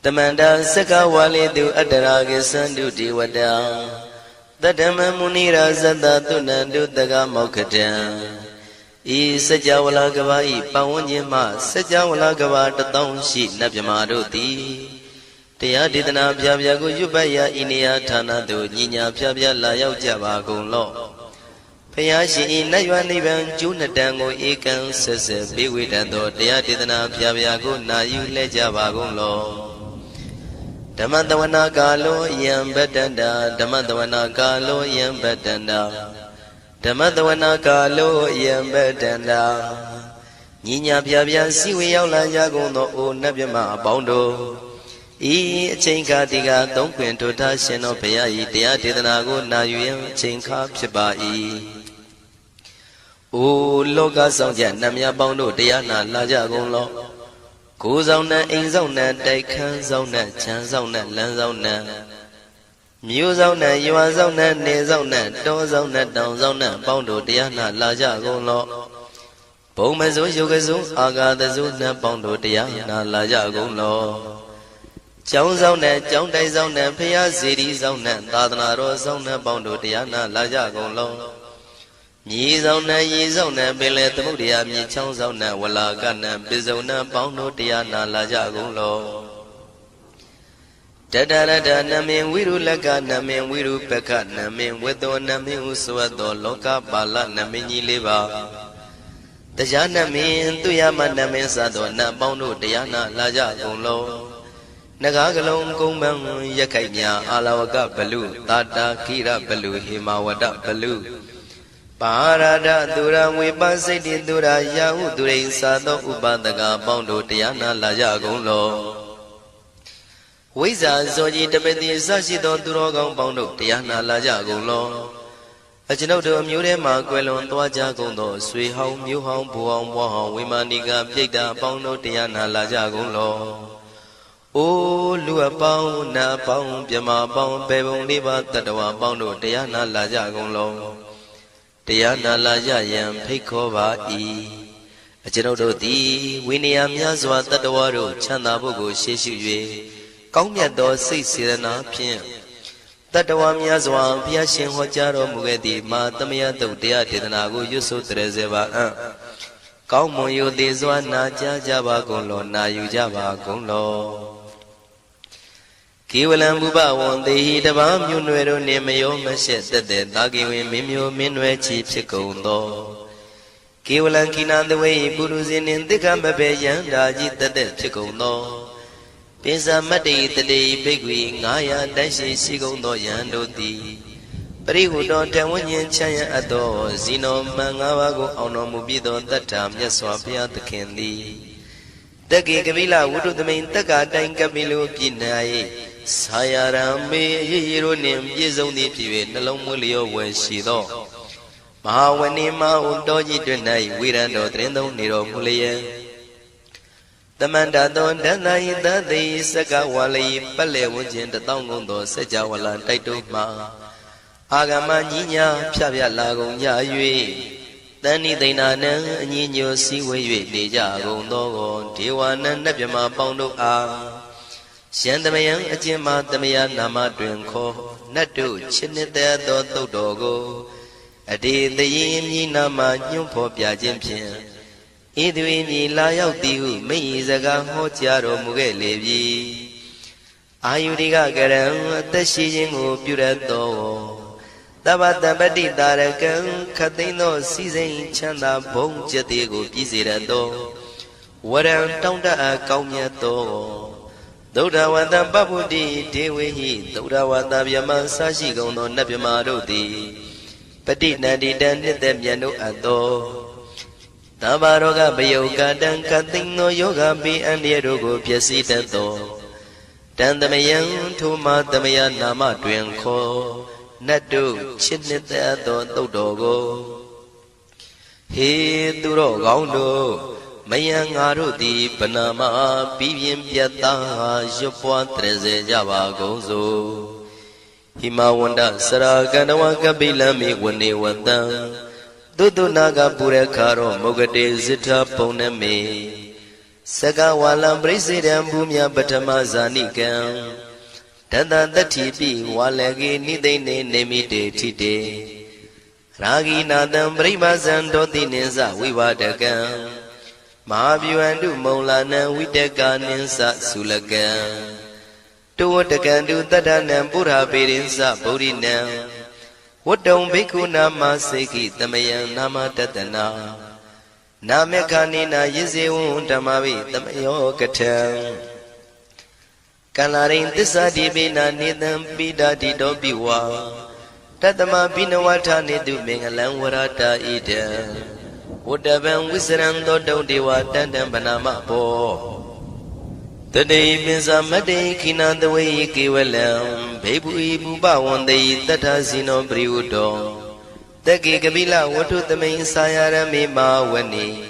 Tamanda Saka Wali do Adaragi Sandu Diwada Tadama Munira Zada Tunandu Daga Mokatan E Sajawala Gavai Pawanyama Sajawala Gava Tatong Shi Nabjamaruti Tia Didana Pyago Yubaya Inia Tana do Nina Pyabya Layao Java Golo Payashi Nayanivan Junatango Ekan Sese Biwidando Tia Didana Pyago Nayu Lejava Golo Damadavana Galo Yam Betanda Damadavana Galo Yam Betanda Damadavana Galo Yam Betanda Nina Pyabya Siwi Yaula Yagono O Nabima Bondo E Chinka Diga Don't Quint to Tashino Payai Tia Didanago Nayu Chinka Pibai O Loga Songja Namya Bondo Diana Lajagonlo Go zona, in zona, Dakan zona, Chan zona, Lan zona Mu zona, you are zona, Ne zona, Do zona, Down zona, Bondo Diana Laja Gonlo Bomazo Yogazo, Aga the Zuna, Bondo Diana Laja Gonlo Chow zona, Chow Dai zona, Pia City zona, Tadana zona, Bondo Diana Laja Gonlo Yi zona, Yi zona, Bele Mudia, Mi Chow zona, Walagana, Bizona, Bondo Diana Laja Gonlo Dada Namin Wiru Laga Namin Wiru Peka Namin Wedo Namin Uswado Loka Bala Namini Liva Tajana Min Tuyama Namin Sado Na Bondo Diana Laja Gonlo Nagagalong Kumbang Yakanya Alawaka Balu Tata Kira Balu Himawada Balu Parada Dura Wipasiti Dura Yahu Durain Sado Ubadaga Bondo Diana Laja Gonlo Wiza Zoji Tabeti Sashido Durogang Bondo Diana Laja Gonlo Ajinoto Murema Quelon Tuaja Gondo Sui Hong Mu Hong Buong Wahong Wimaniga Pita Bondo Diana Laja Gonlo O Lua Pong Na Pong Pyama Pong Pebong Liba Tatawa Bondo Diana Laja Gonlo Diana Laja Yam Pekova E Ajinoto Di Winiam Yazwa Tatawaro Chanabugo Sheshu Kaumyado Sirana Pien Tatawa Yazwa Piashin Hojaro Mugedi Matamia Dea Tidanago Yusu Trezeva Kaumoyo de Zwana Java Gonlo Na Yujava Gonlo Kiwalam Buba one day the Bam Yunuero Nemayo Mashet the Dagi Mimio Minwe Chief Chicondo Kiwalan Kinan the way Buruzin in the Gambabe Yandaji the Chicondo Pisa Mati the day Bigwi Naya Dashi Sigondo Yandoti Perihu don't tell when you Chaya Ado Zino Mangawago Ono Mubido that time Yaswapia the candy Dagi Gavila would the main Taka Dankabilu Pinai Sayarame Hironim Yizoni Pive Nalomulio when she do Mahawanima Undoji Dunai Wirando Trendo Niro Mulia The Mandadon Danai Dadi Saka Wali Pale Wujin the Tongondo Sajawala Taituma Agama Nina Pia Lago Yayue Dani Dinana Nino Siwe Deja Gondo Tiwana Nabima Bondo A Shandamayan Ajima Damaya Nama Drinko Natu Chinita Do Dogo Adi the Yin Nama Nyumpo Pia Jimpian Idwini Layao Tiu Meizaga Hotiaro Mugelevi Ayudiga Garam Tashijingo Purato Tabata Badi Darakan Katino Season Chanda Bong Jatigo Pizirado Waran Tonda Kaumyato Doda Wanda Babudi Dewi Doda Wanda Yama Sashi Gono Nabimarodi Pati Nadi Dan Demiano Ado Tabaroga Bayoga Dan Katino Yoga Bi and Yerogo Piasitato Dandamayan Tuma Damaya Nama Dwenko Nadu Chinita Dodogo He Duro Gaundo Mayang Arudi Panama Pivian Piata Jopua Treze Java Gozo Himawanda Saraganawa Kabila Mi Wani Wanda Dudu Naga Purekaro Mogade Zita Poneme Saka walam president bumya batama zanikam Tata tatipi walagi nidene nemite tite Ragi nadam brahmazan doti ninsa vivadakam Mahabhyuandu maulana vidaka ninsa sulakam Tuwatakandu tadanam pura pirinsa bodhinam Wadam bhikkhu nama seki tamayam nama tatana Namyakanina yizewun dhammavi tamayo katam Kalarin tissa dibina nidam pidadi dobiwa Tatama binawata nidu mengalam warata idam Wadavam wisram dodam dewa dandam banama po Tadei pinsa madei kinandawai kevalam Bhebu ibu bawandai tata sino priudo Taki kabila watu tamay sayarami mawani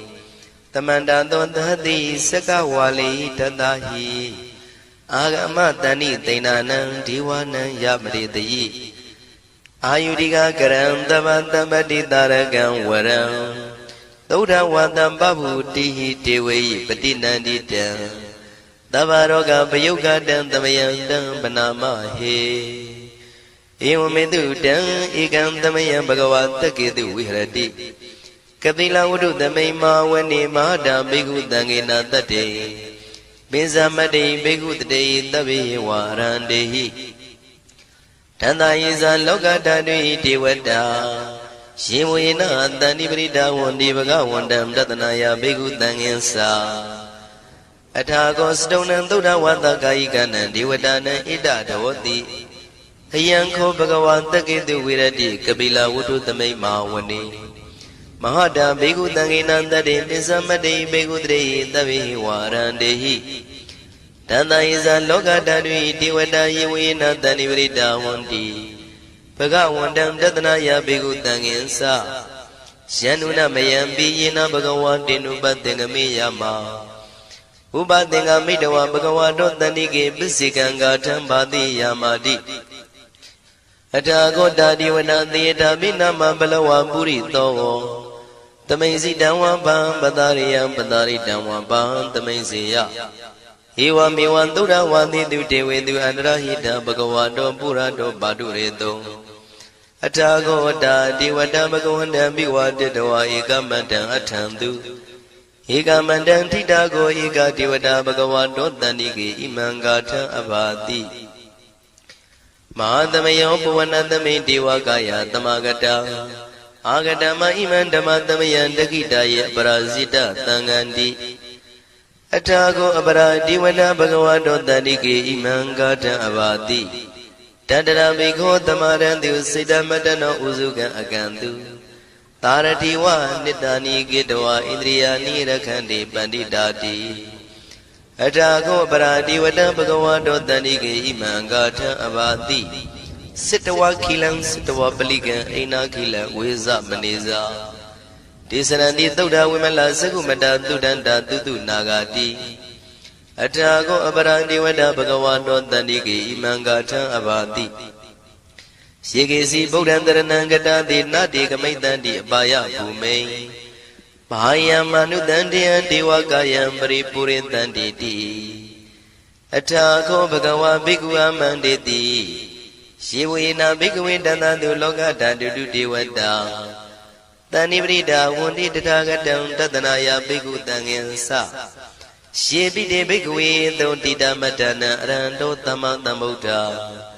Tamanda dondhati saka wali tatahi Agama tani tainanang diwanang yamaritayi Ayudika karam tabantamati tarakam waram Tauda watam babu tihi tewayi patinandita Tavaroga payuga dan tamayang dan banama he Ewamedu dan ikam tamayang bhagavata ketu vihrati Kapila udu tamay mawani mahada bhikkhu tangena tate Binsamade bhikkhu tate tabi warandehi Tanda yisa loka tadui devata Shivuyena tani prita wandi bhagavandam tatanaya bhikkhu tangensa Athago stonam tuda wata kayikanam devatanan ida dhavati Hayanko bhagavata ketu virati kapila udu tamay mawani Mahada bhikkhu tangena tate pinsamade bhikkhu tate tabi warandehi Tanda yisa loka tadui devata yivuyena tani prita wandi Bhagavandam tatanaya bhikkhu tangensa Syanuna mayambi yena bhagavatinu patengami yama Upatenga midawa bhagavato tanike pisikanga thambati yamati Athago dadiwana theta binama balawa puri togo Tamaisi damwa bham padariyam padaritamwa bham tamaisiya Ewa mewan dura wandi devedu anarahita bhagavato purato padureto Athago dadivata bhagavandam bhivatitawa ekamantam athantu Ekamantam titago eka devata bhagavato tanike imangatha abhati Mahadamayo puvanatame devakaya tamagata Agatama iman dhamatamayan dakitaya parasita tangandi Athago apara devata bhagavato tanike imangatha abhati Tadara bhikho tamarantu siddhamatano usukan akantu Taratiwa nitani gitwa indriyani rakhandi panditati Athago paradivata bhagavato tanike imangatha abhati Sittawa khilam sittawa palikan aina khilam veza maneza Tisarandi tauda vimala sakumata tudanta tutu nagati Athago paradivata bhagavato tanike imangatha abhati Shikesi Bodhandaranangata Nati Kamaitanti Abaya Bhume Bahaya Manutantiyan Devakayam Paripurintanti Athago Bhagava Bhikkhu Amanditi Shivuyena Bhikkhu Dantantu Lokatantu Devata Tanivrita Wundi Tathagatam Tatanaya Bhikkhu Tangensa Shivite Bhikkhu Dhontita Matana Aranto Tamatambuddha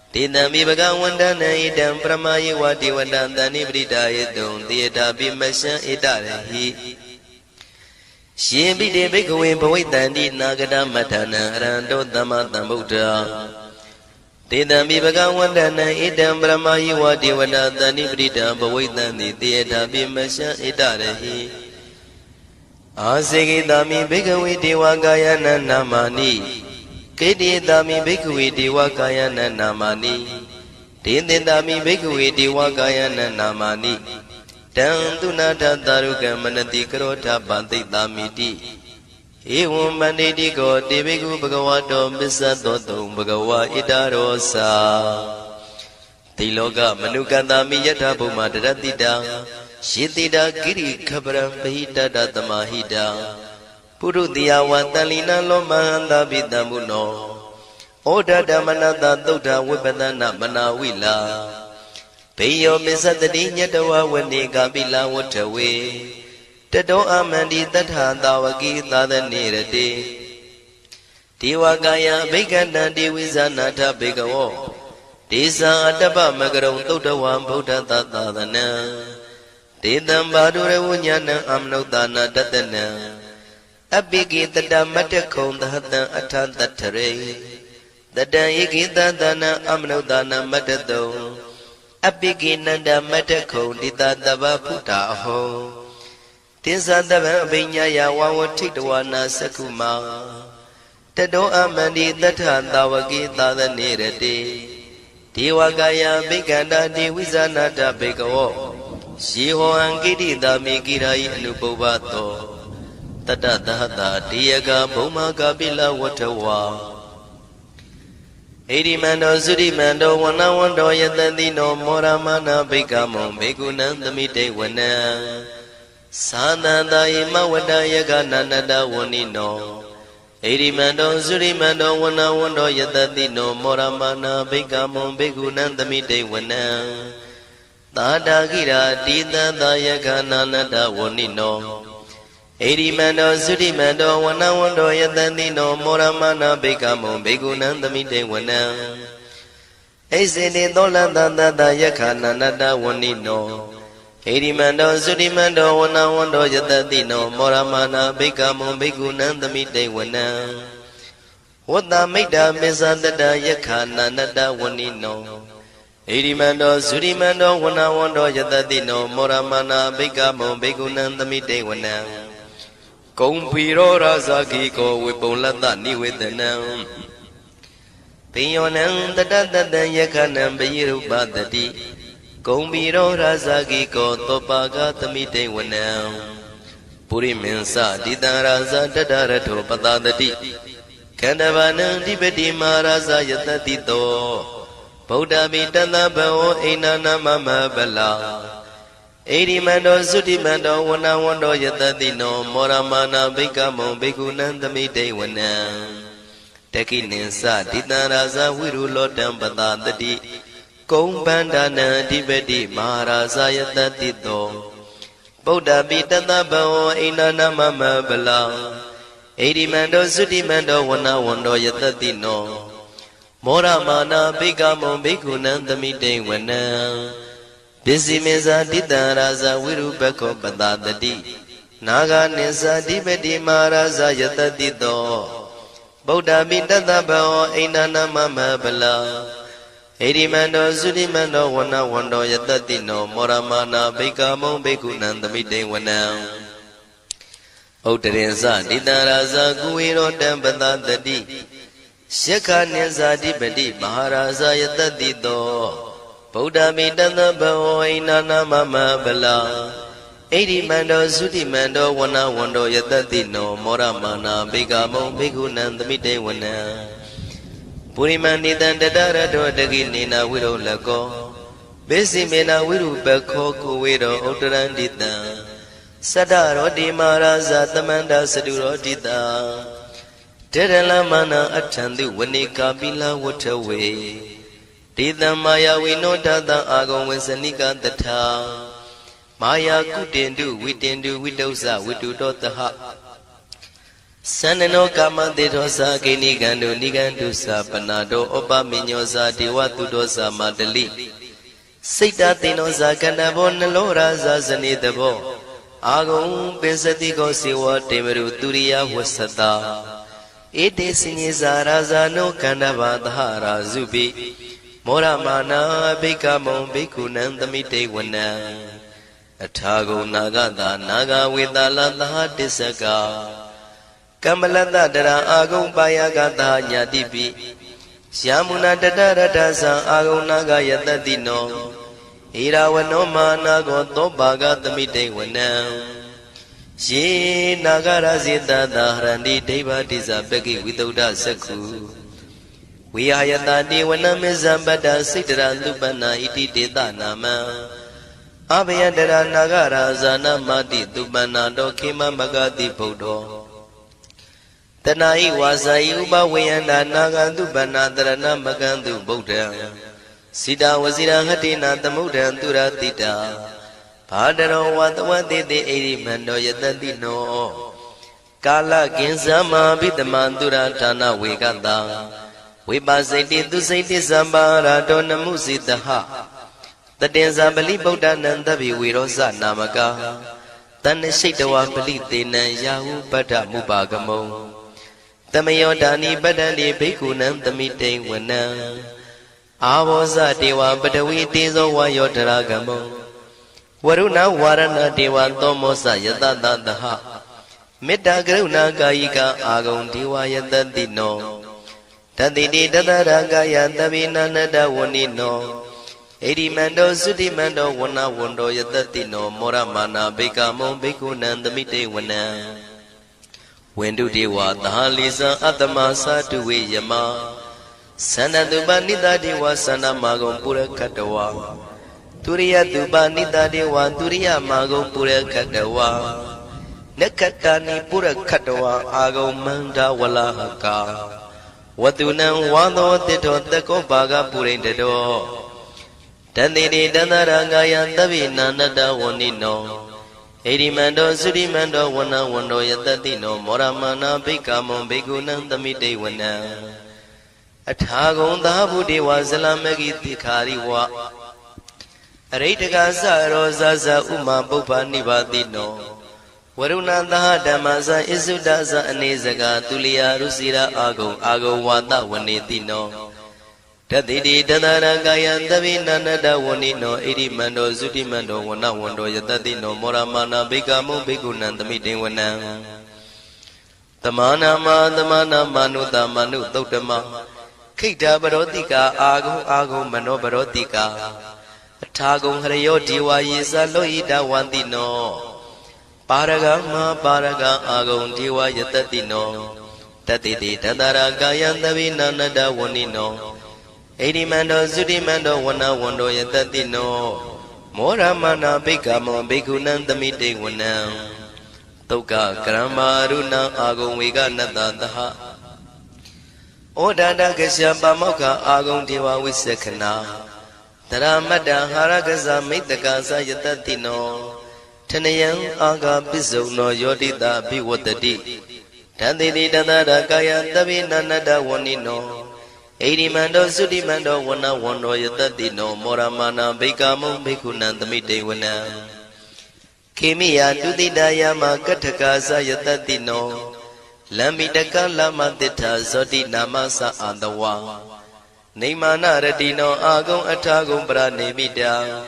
Tidami bhagavandana idam pramayi vati vadantani pritayadum Tiyata bimasya itarehi Shimbide bhikkhave bhavaitanti nagata matana aranto tamatambuddha Tidami bhagavandana idam pramayi vati vadantani prita bhavaitanti Tiyata bimasya itarehi Asekitami bhikkhave devakayana namani Keditami bhikkhave devakayana namani Tindindami bhikkhave devakayana namani Tantunata tarukam manati karota pantitamiti Evam manditi ko devekhu bhagavato missadotum bhagava itarosa Tiloka manukantami yatha bhuma daratita Shitita kiri khaparam pahita datamahita ပုရုတိယဝတန်လီနာလောမဟန္တာပိတံမုနောဩဒဓမ္မနတသုဒ္ဓဝိပဒနာမနာဝိလာဘေယောမစ္စတတိညတဝဝနေကပိလဝတ္ထဝေတတောအမန္တိတထသာဝကိသာသနေရတိဒေဝကာယဘိက္ခန္တံဒေဝိဇာနာထဘေကဝောဒေဇာအတ္တပမကရုံသုဒ္ဓဝံဗုဒ္ဓသာသနံဒေတံဘာဒုရဝဉ္ဇနံအမနုဿာနာတတနံအပိကိတတမတ္တခုံသဟတံအထတထရေတတံဧကိတသနံအမနုဿာနာမတ္တတုံအပိကိနန္ဒမတ္တခုံတိတတဗ္ဗဖုတာအဟောတိသတဗံအဘိညာယဝဝထိတဝနာသက္ခုမာတတောအမန္တိတထသာဝကိသာသနေရတိဒေဝကာယဘိက္ခန္တာဒေဝိဇာနာတဘေကဝောယေဟောံကိတိတာမေကိရာယိအနုပုဗ္ဗတောတတသဟတာတေယကဘုံမာကပိလဝတ္ထဝါဣရိမန္တောသုရိမန္တောဝနဝန္တောယတတိနောမောရမနာဘိက္ခမောဘေကုဏံသမိတေဝနံသာသန္တာယမဝတ္တယကနန္တဝဏိနောဣရိမန္တောသုရိမန္တောဝနဝန္တောယတတိနောမောရမနာဘိက္ခမောဘေကုဏံသမိတေဝနံသာတာကိရာတိတသာယကနန္တဝဏိနောဣရိမန္တောသုရိမန္တောဝနဝန္တောယတတိနောမောရမနာဘိက္ခမောဘေကုဏံသမိတေဝနံဣစေတိသောလတသတယခာနန္တဝဏိနောဣရိမန္တောသုရိမန္တောဝနဝန္တောယတတိနောမောရမနာဘိက္ခမောဘေကုဏံသမိတေဝနံဝတ္တမိတ္တမေဇတတယခာနန္တဝဏိနောဣရိမန္တောသုရိမန္တောဝနဝန္တောယတတိနောမောရမနာဘိက္ခမောဘေကုဏံသမိတေဝနံကုံဖီရောရာဇာကိကောဝေပုံလတ္တနိဝေဒနံပိယောနံတတတတံယခနံပယိရုပတတိကုံဖီရောရာဇာကိကောသောပါကသမိတေဝနံပုရိမင်းစတိတံရာဇာတတရထောပတတတိခန္ဓဗာနံဓိပတိမာရာဇာယတတိတောဗုဒ္ဓမိတသဗ္ဗဝဣန္ဒနာမမဗလာဣရိမန္တောသုတိမန္တောဝနဝန္တောယတတိနောမောရမနာဘိက္ခမောဘေကုဏံသမိတေဝနံတကိနိသတိတံရာဇဝိရုလောတံပတတတိကုံဗန္ဒနံအဓိပတိမဟာရာဇယတတိတောဗုဒ္ဓပိတသဗ္ဗဝဣန္ဒနာမမဗလာဣရိမန္တောသုတိမန္တောဝနဝန္တောယတတိနောမောရမနာဘိက္ခမောဘေကုဏံသမိတေဝနံပစ္စည်းမေဇာတိတံရာဇဝိရုပခောပတတတိနာဂာနိသဓိပတိမဟာရာဇယတတိတောဗုဒ္ဓပိတသဗ္ဗဝဣန္ဒနာမမဗလာဣရိမန္တောသုရိမန္တောဝနဝန္တောယတတိနောမောရမနာဘိက္ခမောဘေကုဏံသမိတေဝနံဥတရင်ဇတိတံရာဇကုဝေရောတံပတတတိယက္ခနိသဓိပတိမဟာရာဇယတတိတောဗုဒ္ဓမိတသဗ္ဗဝဣန္ဒနာမမဗလာဣရိမန္တောသုတိမန္တောဝနဝန္တောယတတိနောမောရမနာဘေကမောဘေကုဏံသမိတေဝနံပုရိမန္တိတံတတရတောတကိနေနာဝိရုလကောဘေစီမေနာဝိရုပခောကုဝေရောဥတရန္တိတံသတ္တရောတိမာရာဇသမန္တသတုရောတိတံတေရလမနာအထံတုဝနေကာပိလဝတ္ထဝေဒေတံမာယဝိနောတတံအာဂုံဝေစနိကတထာမာယာကုတင်တုဝိတင်တုဝိတုဇဝိတုတောတဟသန္နနောကာမတေသောသာကိနိကံတုနိကံတုသာပနာတောဩပမိညောသာဒေဝတုတောသာမာတလိစိတ်တသိနောသာကန္တဘောနလောရာဇာဇနိတဘောအာဂုံပိစတိကောစေဝတေမရုတုရိယဝဆတာဧတေစိညေဇာရာဇာနောကန္တဘာသဟရာဇုပိမောရမနာဘိက္ခမောဘေကုဏံသမိတေဝနံအထာဂုံနာဂတာနာဂဝေတာလသဟတစ္စကကမ္မလတတရာအာဂုံပါယကတာညာတိပိယာမုနာတတရတသံအာဂုံနာဂယတတိနောဣရာဝနောမာနာကောသောဘာဂသမိတေဝနံယေနာဂရဇေတတာဟရန္တိဒိဗ္ဗတိဇပကိဝိတုဒ္ဓသက္ခုဝိဟာယတတိဝနမေဇံပတ္တစိတ္တရသုပနာဣတိတေတနာမံအဘယတရနာဂရာဇာနာမတိသုပနာတောခေမမဂတိဗုဒ္ဓော Tanai wasai upa wayanda nagantu banatarana magantu Buddha Sita wasira hatina tamudan turatita Padaro watawati de eri mando yatadino Kala kinsama bitamantura tana wegata Vipasiti tu saiti sambara dona musitaha Tatenza bali Buddha nandavi virosa namaka Tane shaitawa bali tena yahu pada mubagamo Tamayodani badani bhikkhunan tamite wana Avosa dewa badawi tezo vayodaragamo Varuna varana dewa tomosa yatadadaha Metta karuna kayika agam dewa yatadino Taditi tadaragaya tavinanada wanino Edimando sudimando wana wando yatadino Moramana bhikamo bhikkhunan tamite wana Wendu dewa tahalisa atama satuwe yama Sanatuba nida dewa sanamagam pura katawa Turiya tuba nida dewa turiya magam pura katawa Nakatani pura katawa agam manda walahaka Watunam wado tito tako baga purindado Tandini danarangaya tabina nada wanino Edimando sudimando wana wando yatadino Moramana bhikamo bhikkhunan tamite wana Athagon dhabu dewa salamagi tikhari wa Aritaka saro zaza uma bhupha nibadino Varuna daha dhammasa isudasa anesaga tuliya rusira agam wata wanetino Taditi tadaragaya tabina nada wanino Edimando sudimando wana wando yatadino Moramana bhikamo bhikkhunan tamite wana Tamana manuta manu tautama Kita barotika agum mano barotika Athagum harayo diwa yisa loida wandino Paraga agum diwa yatadino Tatiti tadaragaya tabina nada wanino Edimando sudimando wana wando yatadino Moramana bhikamo bhikkhunan tamite wana Tuka karamaruna agum vega natataha Odada kasya pamoka agum dewa visakhana Taramada harakasa mittakasa yatadino Tanayam aga pisuno yodita bhivatati Tanditi tadaragaya tabina nada wanino Edimando sudimando wana wando yatadino Moramana bhikamo bhikkhunan tamite wana Kemiya dudidaya makathakasa yatadino Lambitaka lama titha soti namasa andawa Nimana radino agam athagam pranimita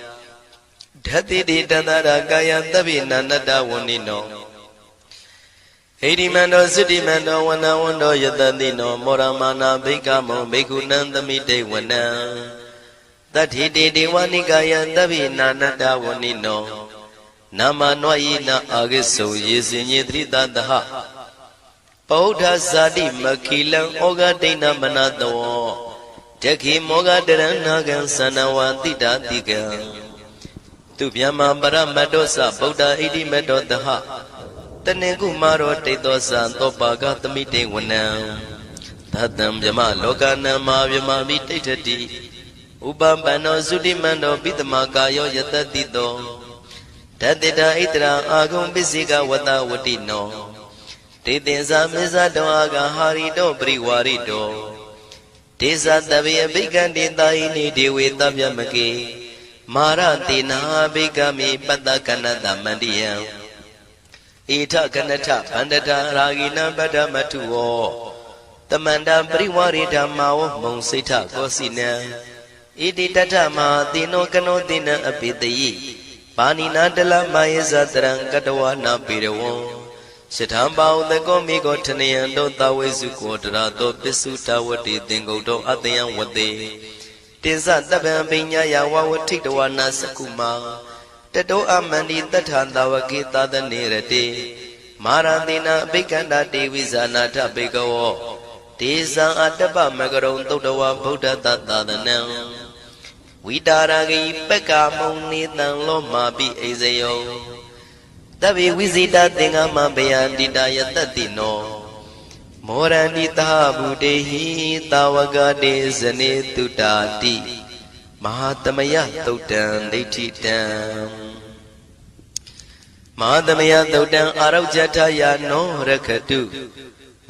Dhatiti tadaragaya tabina nada wanino Edimando sudimando wana wando yatadino Moramana bhikamo bhikkhunan tamite wana Tathiti dewanikaya tabina nada wanino Nama noyina agiso yesinyi daha Buddha sadi makilang oga dina manado Jaki moga deranagan sanawati datiga Tubhyama paramadosa Buddha idi medodaha Taneku maro tetosa topaga tamite wana Tatam yama lokana ma vyama vitati Upambano sudimando pitamakayo yatatito Tatita itra agum bisika wata watino Titinsa misa do aga harito priwarito Tisa tabiya bhikandi taini dewe tabyamake Maratina bhikami patakanata mandiya Ita kanata pandata ragina padamatuo Tamanda priwarita mao monsita kosina Iti tatama tino kano tina apitayi Panina dala mayesa terang katawana pirawon Shithambao the Gomigo Taniando Tawesu Quadrado Pisuta Wati Dingodo Atayan Wade Tiza Taban Binya Yawa would take the one Sakuma Tato Amandi Tatanda Wakita the Nerate Marandina Bikanda Devisana Tabigo Tiza Ataba Magaron Todawa Buddha Tata the Nam Vidaragi Peka Moni Nan Loma Bi Azeo Tabi visita tinga mabaya didaya tatino မောရဏိတာဗုတေဟိတာဝကတေဇနေတုတာတိမဟာသမယသုတ်တံဒိဋ္ဌိတံမဟာသမယသုတ်တံအာရောဇထယာနောရခတု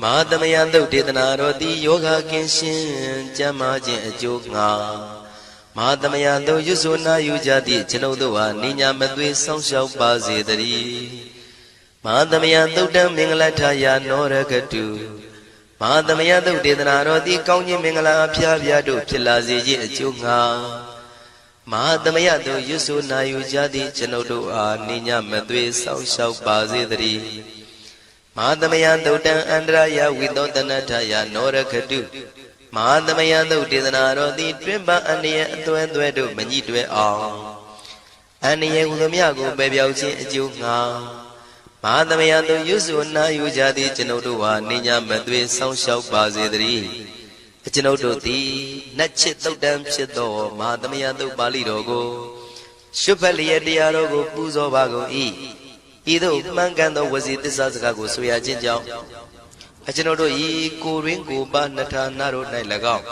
မဟာသမယသုတ်ဒေသနာတော်သည်ယောဂကင်းရှင်းကျမ်းမာခြင်းအကျိုးငှာမဟာသမယသုတ်ရွတ်ဆိုနာယူကြသည့်ကျွန်ုပ်တို့ဟာနိညာမသွေဆောင်းလျှောက်ပါစေတည်းမဟာသမယသုတ်တံမင်္ဂလထယာနောရခတုမဟာသမယသုတ်ဒေသနာတော်သည်ကောင်းခြင်းမင်္ဂလာအဖျားဖျားတို့ဖြစ်လာစေခြင်းအကျိုးငှာမဟာသမယသုတ်ရွတ်ဆိုနာယူကြသည့်ကျွန်ုပ်တို့အားနိညာမသွေဆောင်းလျှောက်ပါစေတည်းမဟာသမယသုတ်တံအန္တရာယဝိသောတနထယာနောရခတုမဟာသမယသုတ်ဒေသနာတော်သည်တွင်ပအန္တရာယ်အသွဲသွဲတို့မညှိတွဲအောင်အန္တရာယ်ဟူသည်များကိုပယ်ပြောက်ခြင်းအကျိုးငှာမဟာသမယသုတ်ရွတ်ဆိုနာယူကြသည့်ကျွန်ုပ်တို့ဟာနိညာမသွေဆောင်းလျှောက်ပါစေတည်းကျွန်ုပ်တို့သည်နတ်ချစ်သုတ်တံဖြစ်သောမဟာသမယသုတ်ပါဠိတော်ကိုရှုဖတ်လျက်တရားတော်ကိုပူဇော်ပါကုန်၏ဤသို့မှန်ကန်သောဝစီသစ္စာစကားကိုဆိုရခြင်းကြောင့်ကျွန်ုပ်တို့ဤကိုရင်းကိုပါနှထာနာတို့၌၎င်း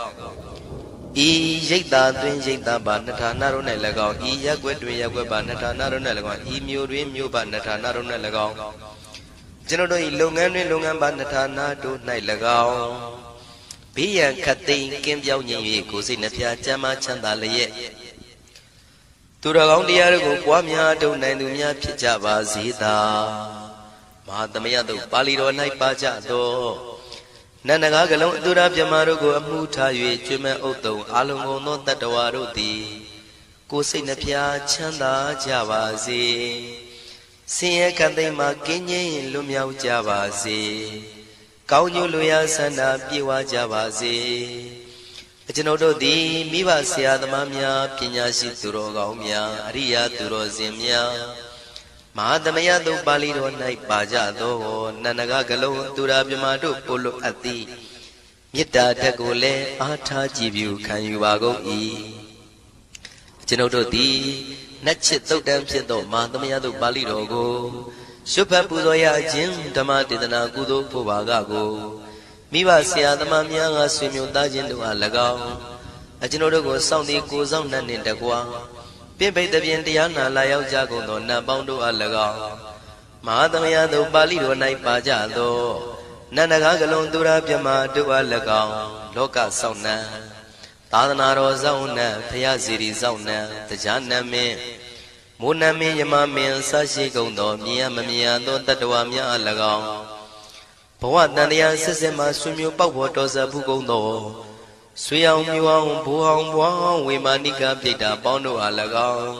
ဤရိတ်တာတွင်ရိတ်တာပါနှထာနာတို့၌၎င်းဤရက်ွက်တွင်ရက်ွက်ပါနှထာနာတို့၌၎င်းဤမြို့တွင်မြို့ပါနှထာနာတို့၌၎င်းကျွန်ုပ်တို့ဤလုပ်ငန်းတွင်လုပ်ငန်းပါနှထာနာတို့၌၎င်းဘေးရန်ခတ်သိမ်းကင်းပြောင်းခြင်း၍ကိုယ်စိတ်နှဖျားချမ်းသာချမ်းသာလျက်သူတော်ကောင်းတရားတို့ကိုပွားများထုတ်နိုင်သူများဖြစ်ကြပါစေသာမဟာသမယသုတ်ပါဠိတော်၌ပါကြသောနန္ဒကားကလုံးအတုရပြမတို့ကိုအမှုထား၍ကျွမ်းမဲ့ဥတုံအာလုံကုန်သောတတ္တဝါတို့သည်ကိုယ်စိတ်နှဖျားချမ်းသာကြပါစေဆင်းရဲခတ်သိမ်းမှကင်းငြိမ်းလွတ်မြောက်ကြပါစေကောင်းကျိုးလိုရာဆန္ဒပြေဝကြပါစေကျွန်ုပ်တို့သည်မိဘဆရာသမားများပညာရှိသူတော်ကောင်းများအရိယာသူတော်စင်များမဟာသမယသုတ်ပါဠိတော်၌ပါကြသောနန္ဒကကလုံးသူရာပြမတို့ပို့လို့အပ်သည်မေတ္တာဓာတ်ကိုလည်းအားထားကြည်ပြုခံယူပါကုန်၏ကျွန်ုပ်တို့သည်နတ်ချစ်သုတ်တံဖြစ်သောမဟာသမယသုတ်ပါဠိတော်ကိုရှုဖတ်ပူဇော်ရခြင်းဓမ္မဒေသနာကုသိုလ်ဖို့ပါကကိုမိဘဆရာသမားများကဆွေမျိုးသားချင်းတို့အား၎င်းကျွန်ုပ်တို့ကိုစောင့်တည်ကိုစောင့်နှံ့နှင့်တကွာပြင့်ပိတ်သဖြင့်တရားနာလာရောက်ကြကုန်သောနတ်ပေါင်းတို့အား၎င်းမဟာသမယသုတ်ပါဠိတော်၌ပါကြသောနန္ဒကားကလုံးသူရာပြမတို့အား၎င်းလောကဆောင်နှံသာသနာတော်ဆောင်နှံဘုရားစီရီဆောင်နှံတရားနတ်မင်းမိုးနတ်မင်းယမမင်းဆရှိကုန်သောမြင်ရမမြင်ရသောတတ္တဝါများအား၎င်းဘဝတန်တရားဆက်ဆက်မှဆွေမျိုးပေါက်ဖို့တော်စပ်ဘူးကုန်သောဆွေအောင်မျိုးအောင်ဘိုးအောင်ဘွားအောင်ဝေမာနိကပြိတ္တာပေါင်းတို့အား၎င်း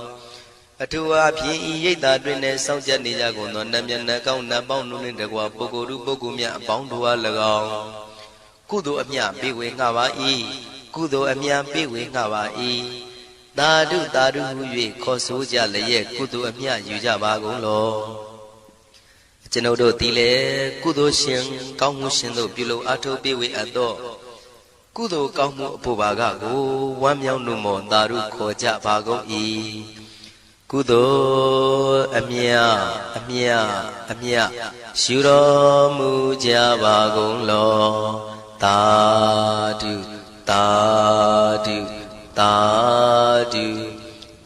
အထူးအားဖြင့်ဤရိတ်တာတွင်နဲ့စောင့်ကြနေကြကုန်သောနတ်မြတ်နတ်ကောင်းနတ်ပေါင်းတို့နှင့်တကွာပုဂ္ဂိုလ်တို့ပုဂ္ဂိုလ်များအပေါင်းတို့အား၎င်းကုသိုလ်အမြပေးဝေငှပါ၏ကုသိုလ်အမြပေးဝေငှပါ၏သာဓုသာဓုဟု၍ခေါ်ဆိုကြလျက်ကုသိုလ်အမြယူကြပါကုန်လောကျွန်ုပ်တို့သည်လည်းကုသိုလ်ရှင်ကောင်းမှုရှင်တို့ပြုလို့အထောက်ပေးဝေအပ်သောကုသိုလ်ကောင်းမှုအဖို့ပါကကိုဝမ်းမြောက်နှုတ်မောသာဓုခေါ်ကြပါကုန်၏ကုသိုလ်အမြအမြအမြယူတော်မူကြပါကုန်လောသာဓုသာဓုသာဓု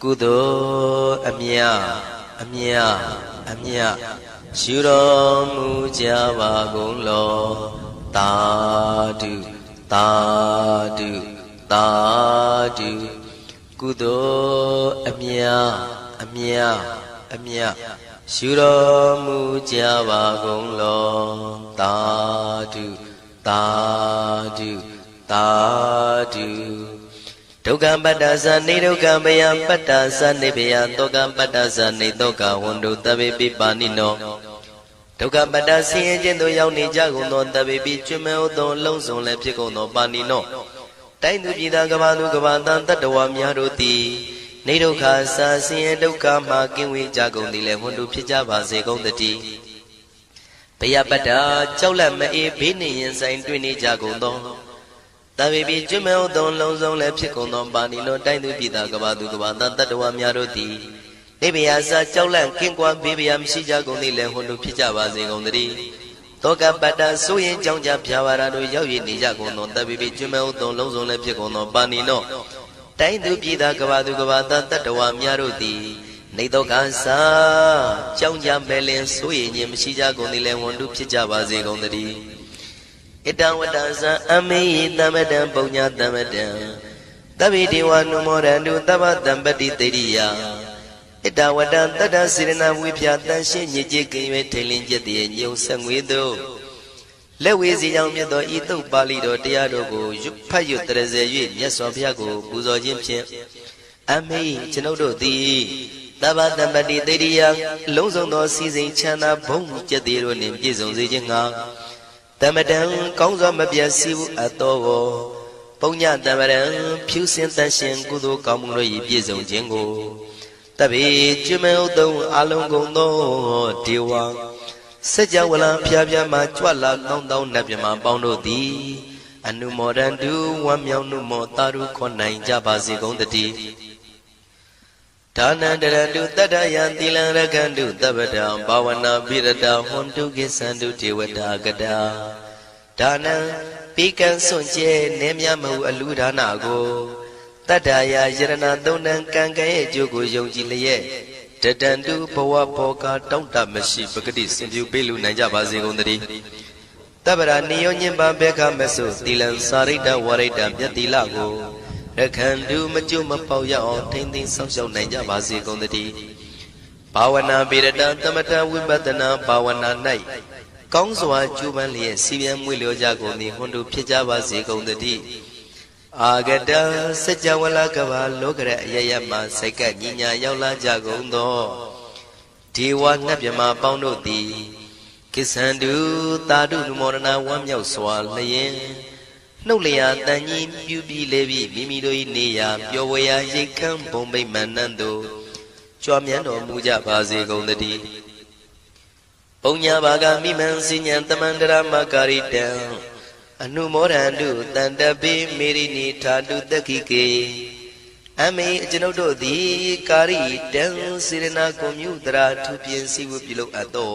ကုသိုလ်အမြအမြအမြယူတော်မူကြပါကုန်လောသာဓုသာဓုသာဓုကုသိုလ်အမြအမြအမြယူတော်မူကြပါကုန်လောသာဓုသာဓုသာဓုဒုက္ခပတ္တသနေဒုက္ခမယပတ္တသနေဘယတောကပတ္တသနေတောကဝန္တုတဗေပိပါဏိနောဒုက္ခပတ္တဆင်းရဲခြင်းသို့ရောက်နေကြကုန်သောတဗေပိကျွမ်းမဲ့သောလုံးစုံလည်းဖြစ်ကုန်သောပါဏိနောတိုင်းသူပြည်သားကဘာသူကဘာတန်တတ္တဝါများတို့သည်နေဒုက္ခစာဆင်းရဲဒုက္ခမှကင်းဝေးကြကုန်သည်လည်းဝန္တုဖြစ်ကြပါစေကုန်သတည်းဘယပတ္တကြောက်လန့်မအေးဘေးနေရင်ဆိုင်တွေ့နေကြကုန်သောတဗေပိကျွမ်းမဲ့သောလုံးစုံလည်းဖြစ်ကုန်သောပါဏိနောတိုင်းသူပြည်သားကဘာသူကဘာတန်တတ္တဝါများတို့သည်နေဘယစာကြောက်လန့်ကင်းကွာဘေးဘယမရှိကြကုန်သည်လည်းဝန္တုဖြစ်ကြပါစေကုန်သတည်း တောကပတ္တဆိုရင်ကြောင့်ကြဖြာပါရာတို့ရောက်ရနေကြကုန်သောတပ်ပိပိကျွမ်းမဲ့ဥသောလုံးစုံလည်းဖြစ်ကုန်သောပါဏိနောတိုင်းသူပြည်သားကဘာသူကဘာသားတတ္တဝါများတို့သည်နေတော့ကစားကြောင့်ကြမဲ့လင်ဆိုရင်ခြင်းမရှိကြကုန်သည်လည်းဝန်တုဖြစ်ကြပါစေကုန်သတည်းဣတံဝတ္တဇံအမေယတမတံပုံညာတမတံသဗ္ဗေဒေဝနုမောရန္တုသဗ္ဗတံပတိတေရိယဣတဝတ္တတတ္တစေရနာဝိဖြာတန်ရှင်းညစ်ကြေးကင်၍ထိန်လင်းကျက်တည်းညုံဆက်ငွေသို့လက်ဝေစီကြောင့်မြတ်သောဤသုတ်ပါဠိတော်တရားတို့ကိုဖတ်ရွတ်တရစေ၍မြတ်စွာဘုရားကိုပူဇော်ခြင်းဖြင့်အမေကျွန်ုပ်တို့သည်သဗ္ဗတံပတိတေရိယလုံးစုံသောစီစဉ်ချမ်းသာဘုံကျက်တည်းတို့နှင့်ပြည့်စုံစေခြင်းငှာတမတံကောင်းစွာမပြတ်စီဘူးအတော်ကိုပုံညတမရံဖြူစင်တန်ရှင်ကုသိုလ်ကောင်းမှုတို့၏ပြည့်စုံခြင်းကိုတပိကျွမဲဥတုံအလုံးကုန်သောဒေဝစัจ java လံဖျားဖျားမှကြွလာကောင်းသောနတ်မြမပေါင်းတို့သည်အနုမောဒန္တုဝမ်းမြောက်နုမောတာရုခွန်နိုင်ကြပါစေကုန်တည်းဒါနန္တရတုတတ္တယံသီလံရကန္တုသဗ္ဗတံဘာဝနာပိရတဟွန်တုကိသန္တုဒေဝတာကတာဒါနံပိကံစွန့်ကျဲနေမြမဟုအလူဒါနကိုတတ္တယာယရဏသုံးတန်ကံကံရဲ့အကျိုးကိုယုံကြည်လျက်တတန်တုဘဝဘောကတောင့်တမရှိပဂတိစင်ပြုပေးလူနိုင်ကြပါစေကုန်သတည်းတပ္ပရာနိယောညင်ပဘေခမဆုသီလံစာရိတ္တဝရိတ္တမြတ်တိလကိုရခန္တုမကျွမပေါရအောင်ထိမ့်သိမ်းဆောက်ရှောက်နိုင်ကြပါစေကုန်သတည်းဘာဝနာပိရတသမထဝိပဿနာဘာဝနာ၌ကောင်းစွာကျူးပန်းလျက်စီပြန်မွေလျောကြကုန်သည်ဟွန်တို့ဖြစ်ကြပါစေကုန်သတည်းအာဂတစัจ java လကဘာလောကရအယယမှစိတ်ကညီညာရောက်လာကြကုန်သောဒေဝနတ်မြမပေါင်းတို့သည်ကိသန္တုသာဓုနုမောဒနာဝမ်းမြောက်စွာလျင်နှုတ်လျာတန်ကြီးပြုပြီးလေပြီးမိမိတို့၏နေရာပျော်ဝေရာရိတ်ခမ်းဘုံဗိမာန်နှံသို့ကြွမြန်းတော်မူကြပါစေကုန်သတည်းပုံညာဘာဂမိမံစိညာတမန္တရမကာရိတံအနုမောဒန္တုတန္တပိမေရိနိထာတုတက္ခိကေအမေကျွန်ုပ်တို့သည်ကာရိတံစေရနာကွန်မြူတရာထူပြင်းစီဝပြုလုပ်အပ်သော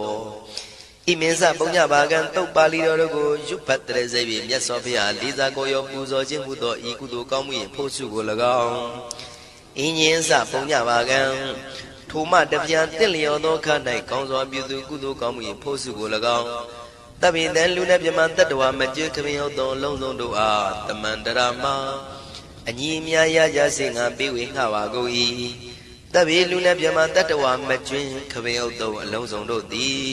ဣမင်းစပုံညဘာကံတုတ်ပါဠိတော်တို့ကိုရွတ်ဖတ်တရစေပြီးမြတ်စွာဘုရားလေးစားကိုရောပူဇော်ခြင်းဟူသောဤကုသိုလ်ကောင်းမှု၏ဖို့စုကို၎င်းအင်းင်းစပုံညဘာကံထိုမှတပြန်တင့်လျော်သောခါ၌ကောင်းစွာပြုသူကုသိုလ်ကောင်းမှု၏ဖို့စုကို၎င်းတပိတံလူနဲ့မြမတတ္တဝါမကျွခမင်းဟုတ်သောလုံးစုံတို့အားတမန္တရာမအညီအမြရကြစေငါပေးဝေငှပါကုန်၏တပိလူနဲ့မြမတတ္တဝါမကျွခမင်းဟုတ်သောအလုံးစုံတို့သည်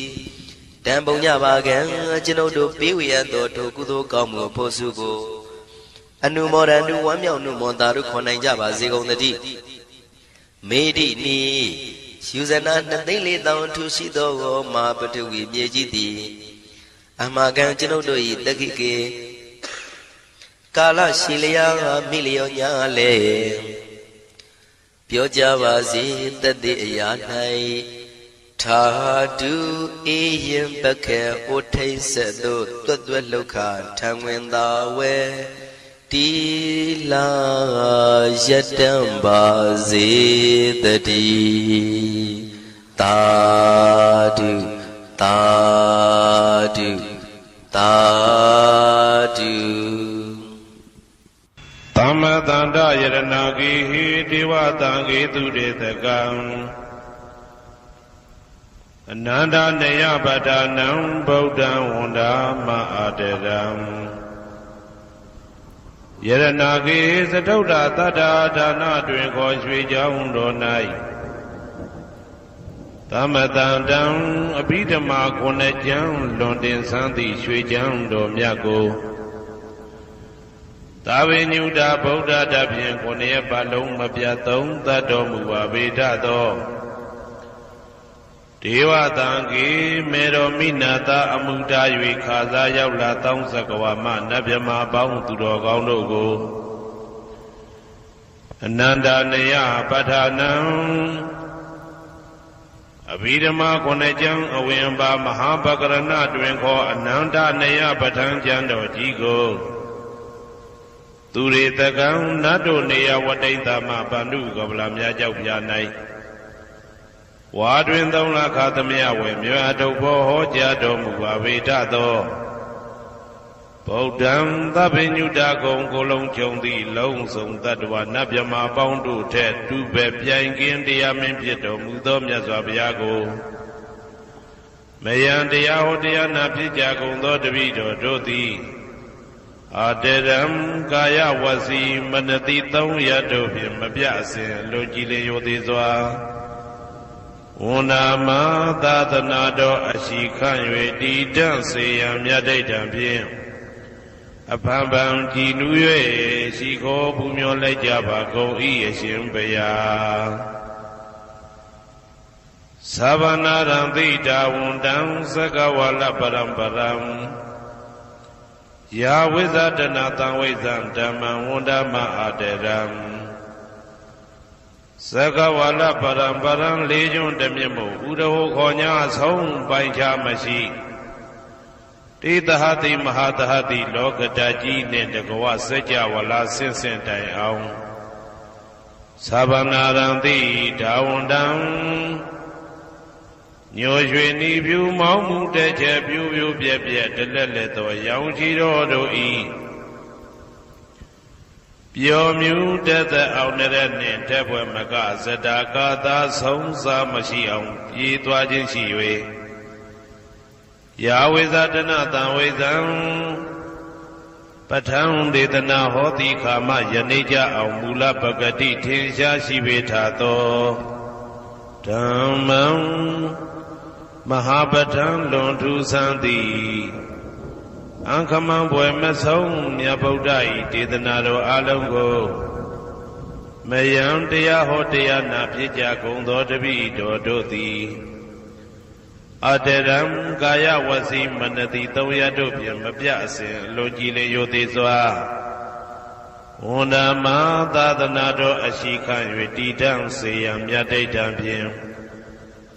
တံပုံညပါကံကျွန်ုပ်တို့ပေးဝေရသောထိုကုသိုလ်ကောင်းမှုဖို့စုကိုအနုမောဒန္တုဝမ်းမြောက်နုမောတာတို့ခွန်နိုင်ကြပါစေကုန်သတည်းမေတိနိယူဇနာ2,400,000ထူရှိသောမဟာပထဝီမြေကြီးသည်အမှားကံကျွန်ုပ်တို့၏တက္ခိကေကာလရှိလျာမိလျောညာလေပြောကြပါစေတသက်အရာ၌ထာတုအေယံပခေဩထိတ်ဆက်သို့တွတ်တွတ်လောက်ခထံဝင်သာဝဲတီလာယတံပါစေတည်းသာဓုသာဓုသာဓုသမ္မတန္တယရဏဂိဟိဒေဝတံဂေတုရေတကံအနန္တနေယပတ္တနံဗုဒ္ဓံဝန္ဒာမအာတရံယရဏဂေသတုဒ္ဓတတ္တာဒါနတွင်ခေါ်ရွှေကြောင်းတော်၌သမတံတံအဘိဓမ္မာခုနှစ်ကျမ်းလွန်တင်ဆန်းသည့်ရွှေကျမ်းတော်မြတ်ကိုသာဝေညုတာဗုဒ္ဓတဖြင့်ခုနှစ်ပတ်လုံးမပြတ်သုံးသတ်တော်မူပါဗေဒသောဒေဝတံကေမေတော်မိနာတာအမှုတာ၍ခါစားရောက်လာတောင်းစကဝါမနတ်မြမာပေါင်းသူတော်ကောင်းတို့ကိုအနန္တနေယပဋ္ဌာနံအဘိဓမ္မာခုနှစ်ကျမ်းအဝင်ပါမဟာပကရဏတွင်ခေါ်အနန္တနေယပဋ္ဌာန်းကျမ်းတော်ကြီးကိုသူရေတကံနတ်တို့နေယဝတိတ္တမဗန္ဓုကပလာများကြောက်ပြ၌ဝ ဝါတွင်သုံးလခါသမယဝေမြတ်ထုတ်ဖို့ဟောကြားတော်မူပါဝေဒသောဗုဒ္ဓံသဗ္ဗညုတကုံကိုလုံးကြုံသည့်လုံးစုံတတ္တဝနတ်မြမပေါင်းတို့ထက်တူပဲပြိုင်ကင်းတရားမင်းဖြစ်တော်မူသောမြတ်စွာဘုရားကိုမယံတရားဟောတရားနာဖြစ်ကြကုန်သောတပည့်တော်တို့သည်အာတရံကာယဝစီမနတိသုံးရတို့ဖြင့်မပြအစဉ်လွန်ကြည်လင်ရိုသေစွာဝန္နာမသာသနာတော်အရှိခန့်၍တည်တံ့စေရန်မြတ်ဒိဋ္ဌံဖြင့်အဖန်ဖန်ကြည်နူး၍ရှိခိုးပူမျောလိုက်ကြပါကုန်၏အရှင်ဘုရားသဗ္ဗနာရံသိတာဝန္တံသက္ကဝါလပရံပရံယာဝိဇ္ဇတနာတံဝိဇ္ဇံဓမ္မံဝန္ဒမအာတရံသက္ကဝါလပရံပရံလေးကျွန်းတမြတ်မို့ဥဒဟုခေါ်ညာဆုံးပိုင်ခြားမရှိတိတဟတိမဟာတဟတိလောကတကြီးနှင့်တကဝစัจ java လာဆင့်ဆင့်တိုင်အောင်သဗ္ဗနာရံတိဒါဝန္တံညိုရွှေနီဖြူမောင်းမှုတဲ့ချက်ပြူပြူပြက်ပြက်တလက်လက်သောရောင်ချီတော်တို့ဤပျော်မြူတတ်တဲ့အောင်တဲ့နှင့်တက်ပွဲမကဇတာကာသာဆုံးစားမရှိအောင်ပြေးသွားခြင်းရှိ၍ယာဝိဇတနာတံဝိဇံပဋ္ဌံဒေသနာဟောတိခာမယနေ့ကြအောင်မူလပဂတိထင်ရှားရှိပေထာသောဓမ္မံမဟာပဋ္ဌံလွန်ထူးဆန်းသည်အံခမံဘွယ်မဆုံးမြတ်ဗုဒ္ဓ၏ဒေသနာတော်အလုံးကိုမယံတရားဟောတရားနာဖြစ်ကြကုန်သောတပည့်တော်တို့သည်အတရံကာယဝစီမနတိသုံးရတို့ဖြင့်မပြအစဉ်လွန်ကြည်လင်ရိုသေစွာဝန္ဒမသာသနာတော်အရှိခန့်၍တည်တံ့စေရန်မြတ်ဒိဋ္ဌံဖြင့်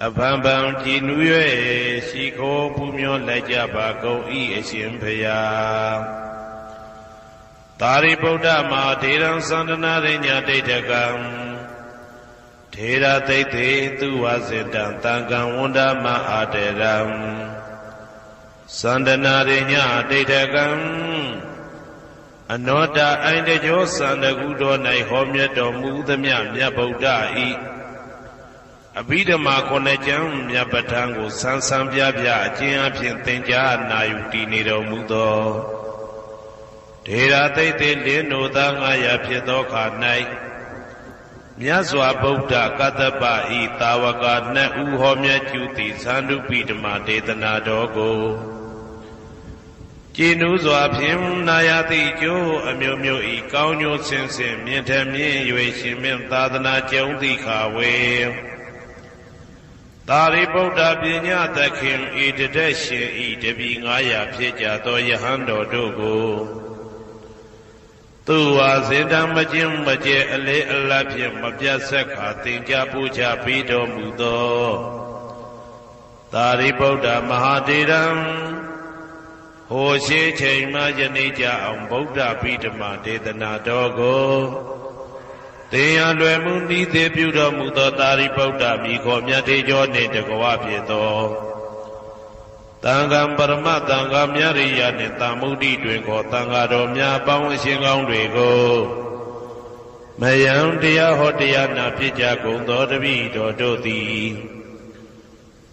အဖန်ဖန်ကြည်နူး၍ရှိခိုးပူမျောလိုက်ကြပါကုန်၏အရှင်ဘုရားသာရိပုတ္တမဟာထေရံသန္တနာရိညာဒိဋ္ဌကံထေရသိတ္တေသူဝစေတံတံကံဝန္ဒမအာတေရံသန္တနာရိညာဒိဋ္ဌကံအနောတအိုင်တကြောသန္တကုတော်၌ဟောမြတ်တော်မူသမျှမြတ်ဗုဒ္ဓ၏အဘိဓမ္မာခုနှစ်ကျမ်းမြတ်ပဋ္ဌာန်းကိုဆန်းဆန်းပြပြအကျဉ်းအဖြစ်သင်ကြားနာယူတည်နေတော်မူသောထေရသိတ္တေလင်းနိုသာ900ဖြစ်သောခါ၌မြတ်စွာဘုရားကတ္တပဤတာဝကနှစ်ဦးဟောမြတ်ကျူသည်သန္ဓုပိဓမ္မာဒေသနာတော်ကိုကျင့်ဥစွာဖြင့်နာယတိကျိုးအမျိုးမျိုးဤကောင်းကျိုးဆင်းဆင်းမြင့်ထမြင့်၍ရှင်မြတ်သာသနာကျုံသည့်ခါဝေသာရိပုတ္တပညာသခင်ဤတတက်ရှင်ဤတပည့်900ဖြစ်ကြသောယဟန်တော်တို့ကိုသူဝါစေတံမကျင့်မကျဲအလေးအလတ်ဖြင့်မပြတ်ဆက်ခါသင်ကြားပူဇော်ပေးတော်မူသောသာရိပုတ္တမဟာထေရံဟိုရှိချိန်မှယနေ့ကြအောင်ဗုဒ္ဓဗိဓမ္မာဒေသနာတော်ကိုသင်ရလွယ်မှုဤသေးပြုတော်မူသောသာရိပုတ္တမိခေါ်မြတ်ထေကျော်နှင့်တကဝဖြစ်သောသံဃံပရမသံဃာမြရိယနှင့်သာမုဒ္ဒိတွင်ခေါ်သံဃာတော်များပေါင်းအရှင်ကောင်းတွေကိုမယံတရားဟောတရားနာဖြစ်ကြကုန်သောတပည့်တော်တို့သည်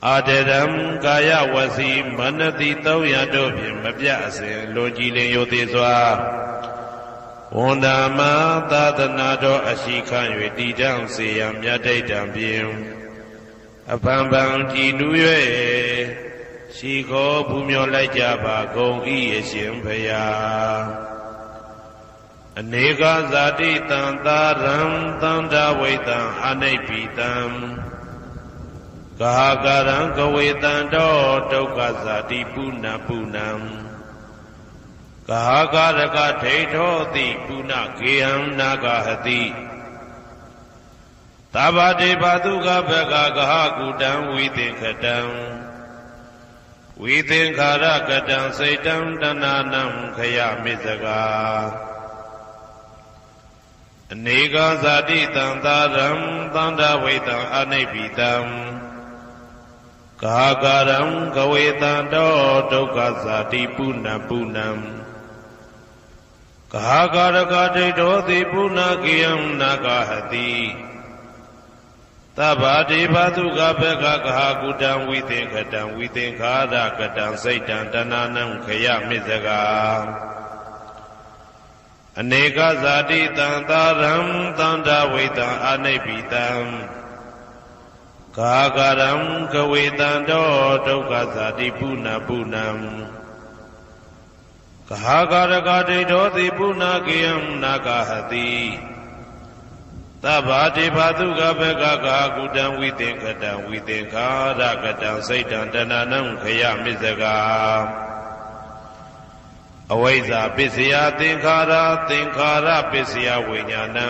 အာတရံကာယဝစီမနတိ300တို့ဖြင့်မပြအစဉ်လွန်ကြည်လင်ရိုသေစွာဝန္ဒမသာသနာတော်အရှိခန့်၍တည်တံ့စေရန်မြတ်ဒိဋ္ဌံဖြင့်အဖန်ဖန်ကြည်နူး၍ရှိခိုးပူမျောလိုက်ကြပါကုန်၏အရှင်ဘုရားအနေကဇာတိတံသာရံသန္တာဝိတံအနိဗ္ဗိတံဂဟကာရံကဝေတံတောဒုက္ခဇာတိပုဏ္ဏပုဏ္ဏံဂဟကာရကဒိဋ္ဌောတိပုဏ္ဏဂေဟံနာဂဟတိသဗ္ဗတေဘသုကဘဂဂဟကုတံဝိသင်္ခတံဝိသင်္ခာရကတံစိတ်တံတဏနံခယမိစကာအနေကဇာတိတံသာရံသန္တာဝိတံအနိဗ္ဗိတံ ကာကရံကဝေတံတောဒုက္ခဇာတိပုဏ္ဏပုဏ္ဏံကာကရကတိတောတိပုဏ္ဏကိယံနာဂဟတိသဗ္ဗတိဘာတုကဘေကကဟာကုတံဝိသင်္ခတံဝိသင်္ခာရကတံစိတ်တံတဏနံခယမိဇဂာအနေကဇာတိတံသာရံသန္တာဝိတံအနိဗ္ဗိတံကာကရံကဝေတံတောဒုက္ခဇာတိပုဏ္ဏပုဏ္ဏံကာကရကတိတောတိပုဏ္ဏကိယံနာဂဟတိသဗ္ဗတိဘာတုကဘေကကဟာကုတံဝိသင်္ခတံဝိသင်္ခာရကတံစိတ်တံတဏနံခယမိဇဂာအဝိဇ္ဇာပစ္စယသင်္ခါရသင်္ခါရပစ္စယဝိညာဏံ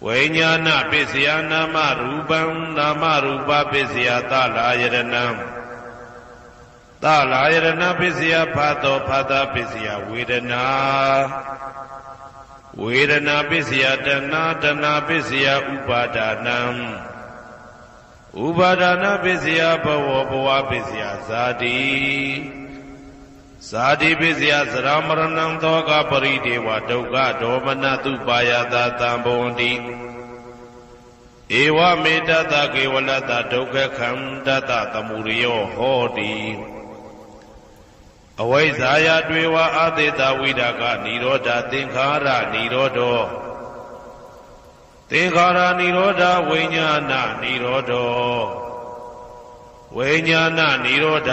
ဝိညာဏပစ္စယနာမရူပံနာမရူပပစ္စယသလာယရဏံသလာယရဏပစ္စယဖာတောဖာတာပစ္စယဝေဒနာဝေဒနာပစ္စယတဏတဏပစ္စယဥပါဒနာဥပါဒနာပစ္စယဘဝဘဝပစ္စယဇာတိဇာတိပစ္စယသရမရဏံသောကပရိဒေဝဒုက္ခဒေါမနတုပါယတာတံဘဝန္တိဧဝမေတ္တကေဝလတဒုက္ခခန္တတသမုရိယောဟောတိအဝိဇ္ဇာယတွေဝအာသေတဝိဒကနိရောဓသင်္ခါရနိရောဓောသင်္ခါရနိရောဓဝိညာဏနိရောဓောဝိညာဏနိရောဓ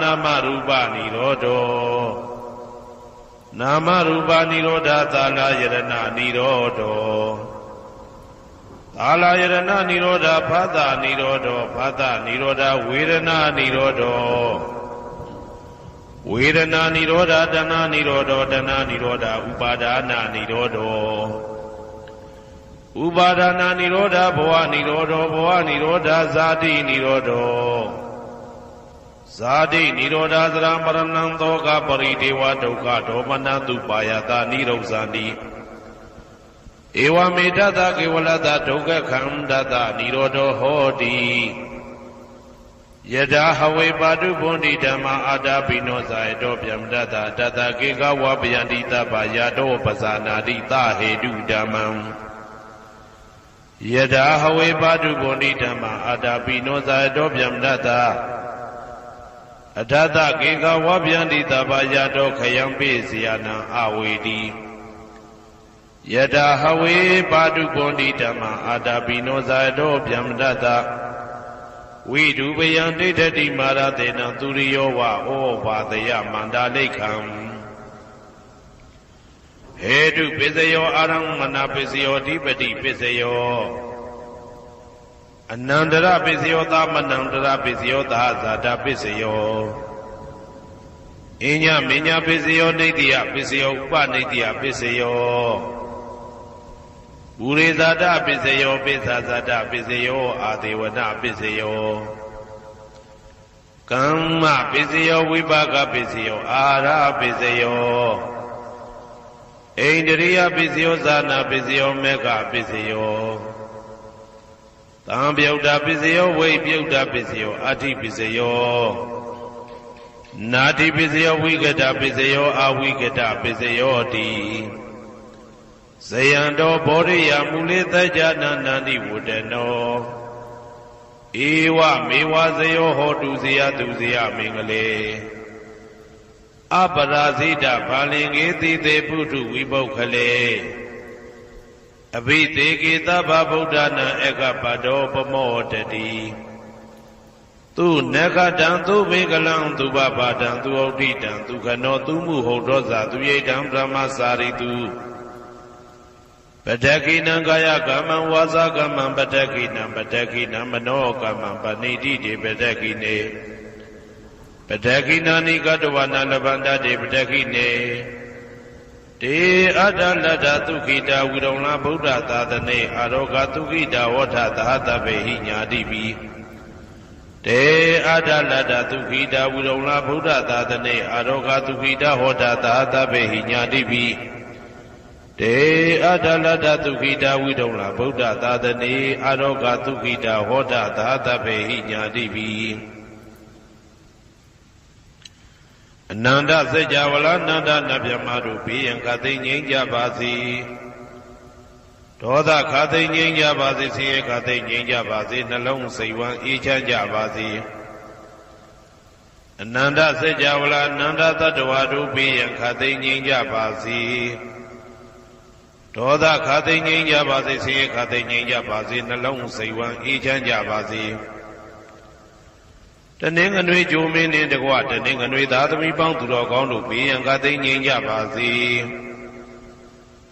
နာမရူပနိရောဓောနာမရူပနိရောဓသာလယရဏနိရောဓောသာလယရဏနိရောဓဖသနိရောဓောဖသနိရောဓဝေဒနာနိရောဓောဝေဒနာနိရောဓတဏနိရောဓတဏနိရောဓဥပါဒနာနိရောဓဥပါဒနာနိရောဓဘဝနိရောဓဘဝနိရောဓဇာတိနိရောဓဇာတိနိရောဓသရမရဏံသောကပရိဒေဝဒုက္ခဒေါမနတုပါယတာနိရောဇာတိဧဝမေတ္တကေဝလတဒုက္ခခန္တတနိရောဓဟောတိယထာဟဝေပါတုဗုန္တိဓမ္မာအာတာပိနောဇာယတောဗျမတတတတကေကဝပယန္တိတပ္ပယာတောပဇာနာတိသဟေတုဓမ္မံယထာဟဝေပါတုဗုန္တိဓမ္မာအာတာပိနောဇာယတောဗျမတတအထတကေကဝပယန္တိတပ္ပယာတောခယံပိစီယနံအဝေတိယထာဟဝေပါတုဗုန္တိဓမ္မာအာတာပိနောဇာယတောဗျမတတဝိဒုပယံဒိဋ္ဌတိမာရတေနံသူရိယောဝဩဘာတယမန္တာလိခံဟေတုပစ္စယောအာရမဏပစ္စယောဓိပတိပစ္စယောအနန္တရပစ္စယောသမနန္တရပစ္စယောသာဇာတာပစ္စယောအညမညပစ္စယောနေတိယပစ္စယောဥပနေတိယပစ္စယောဘူရိဇာတပစ္စယောပိသဇာတပစ္စယောအာဒေဝနပစ္စယောကမ္မပစ္စယောဝိပါကပစ္စယောအာရပစ္စယောဣန္ဒရိယပစ္စယောဇာနာပစ္စယောမေဃပစ္စယောသံပြုတ်တာပစ္စယောဝိပြုတ်တာပစ္စယောအာတိပစ္စယောနာတိပစ္စယောဝိကတပစ္စယောအာဝိကတပစ္စယောတိဇယံတောဘောရိယမူလေသကြနာနန္တိဝတ္တနောဧဝမေဝဇယောဟောတုဇယသူဇယမင်္ဂလေအပရာဇိတဘာလင်္ကေတိတေပုထုဝိပုခ္ခလေအဘိသေကေသဗ္ဗဗုဒ္ဓနာဧကပတောပမောတတိသူနဂတံသူဘေကလံသူဘဘာတံသူဩဋ္ဌိတံသူခနောသူမှုဟုတ်သောဇာသူယိတံဗြဟ္မစာရိတုပတ္တကိနံကာယကမ္မံဝါစာကမ္မံပတ္တကိနံပတ္တကိနံမနောကမ္မံပဏိတိတေပတ္တကိနေပတ္တကိနာနိကတဝနာလဗန္တတေပတ္တကိနေတေအတ္တလတ္တသုခိတာဝိရုံလဗုဒ္ဓသာသနေအာရောဂသုခိတာဝဋ္ဌသဟတဗေဟိညာတိပိတေအတ္တလတ္တသုခိတာဝိရုံလဗုဒ္ဓသာသနေအာရောဂသုခိတာဟောတာသဟတဗေဟိညာတိပိ တေအတ္တလတ္တသုခိတာဝိဒုံလာဗုဒ္ဓသာသနေအာရောဂသုခိတာဟောဒသာသဗ္ဗေဟိညာတိပိအနန္တစัจ java လာနန္ဒနဗျမတို့ဘေးရန်ခသိငြိမ်းကြပါစေဒေါသခသိငြိမ်းကြပါစေဆင်းရဲခသိငြိမ်းကြပါစေနှလုံးစိတ်ဝမ်းအေးချမ်းကြပါစေအနန္တစัจ java လာနန္ဒတတ္တဝါတို့ဘေးရန်ခသိငြိမ်းကြပါစေဒေါသခသိငြိမ်းကြပါစေဆင်းရဲခသိငြိမ်းကြပါစေနှလုံးစိတ်ဝမ်းအေးချမ်းကြပါစေတနင်္ဂနွေဂျိုမင်းနှင့်တကွတနင်္ဂနွေသားသမီးပေါင်းသူတော်ကောင်းတို့ဘေးရန်ခသိငြိမ်းကြပါစေ